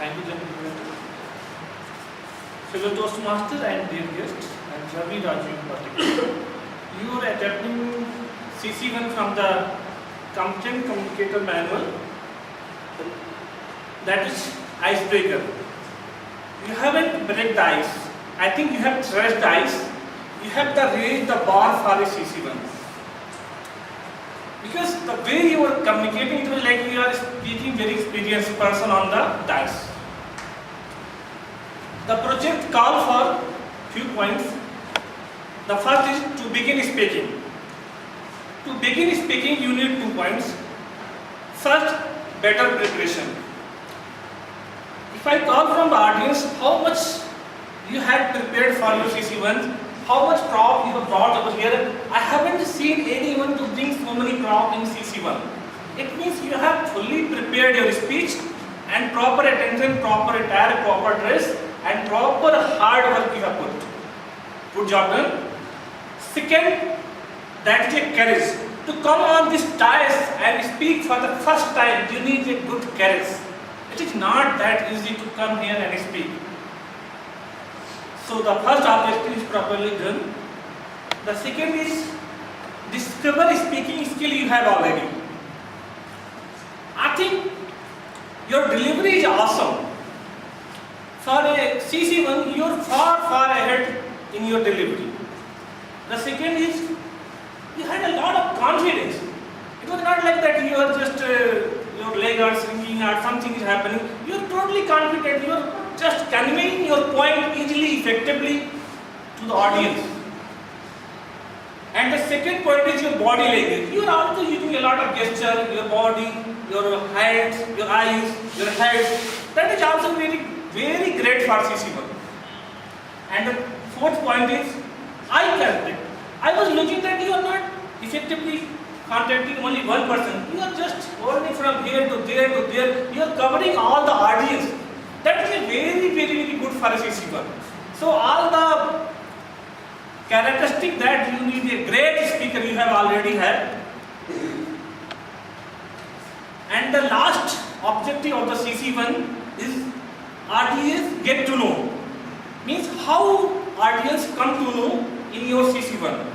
Thank you, gentlemen. Fellow Toastmasters and dear guests, and Ravi Raju in particular. You are adapting CC1 from the Competent Communicator Manual. That is icebreaker. You haven't break the ice. I think you have thrashed the ice. You have to raise the bar for a CC1. Because the way you are communicating, it was like you are speaking very experienced person on the dice. The project calls for few points. The first is to begin speaking. To begin speaking, you need 2 points. First, better preparation. If I call from the audience, how much you had prepared for your CC1, how much prop you have brought over here, I haven't seen anyone to bring so many prop in CC1. It means you have fully prepared your speech and proper attention, proper attire, proper dress and proper hard work you have put. Good job done. Second, that is a courage. To come on this dais and speak for the first time, you need a good courage. It is not that easy to come here and speak. So the first objective is properly done. The second is discover speaking skill you have already. I think your delivery is awesome. For a CC1, you are far ahead in your delivery. The second is you had a lot of confidence. It was not like that you are just your leg are shrinking or something is happening. You are totally confident. You are just conveying your point easily, effectively to the audience. And the second point is your body language. You are also using a lot of gesture, your body, your hands, your eyes, your head. That is also very great for CC1. And the fourth point is eye contact. I was looking that you are not effectively contacting only one person. You are just holding from here to there to there. You are covering all the audience. That is a very good for a CC1. So all the characteristic that you need a great speaker you have already had. And the last objective of the CC1 is audience get to know. Means how audience come to know in your CC1.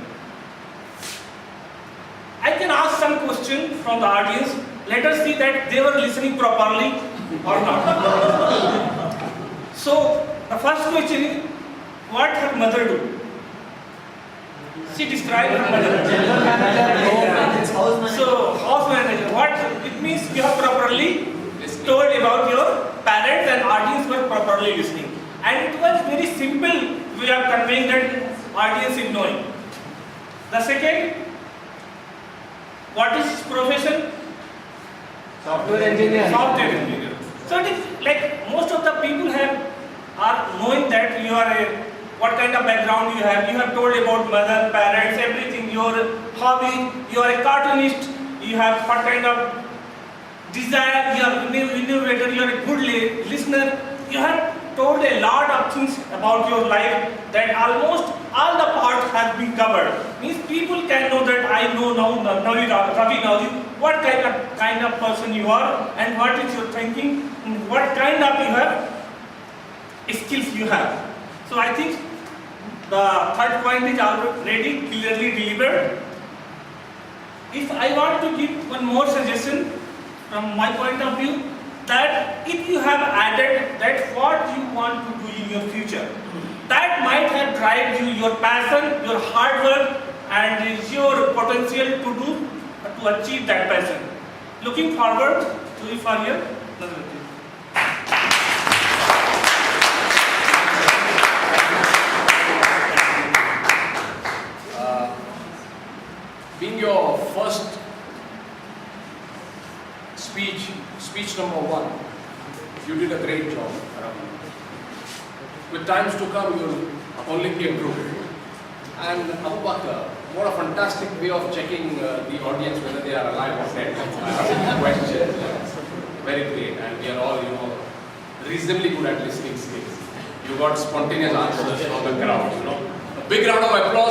I can ask some question from the audience. Let us see that they were listening properly or not. So the first question is, what her mother do? She described her mother. So house manager. What it means you have properly told about your parents and audience were properly listening. And it was very simple way of conveying that audience is knowing. The second, what is his profession? Software engineer. Software engineer. So it is like most of the people are knowing that you are what kind of background you have. You have told about mother, parents, everything, your hobby, you are a cartoonist, you have what kind of desire, you are innovator, you are a good listener. You have told a lot of things about your life that almost all the parts have been covered. Means people can know that I know now Ravi Raju, what kind of person you are and what is your thinking and what kind of you have skills you have. So I think the third point is already clearly delivered. If I want to give one more suggestion from my point of view, that if you have added that what you want to do in your future, that might have driven you, your passion, your hard work and your potential to achieve that passion. Looking forward to you for your another. Being your first speech number 1, you did a great job. With times to come, you will only improve. And Abu Bakr, what a fantastic way of checking the audience whether they are alive or dead. Question. Very great, and we are all, reasonably good at listening skills. You got spontaneous answers from the crowd. A big round of applause.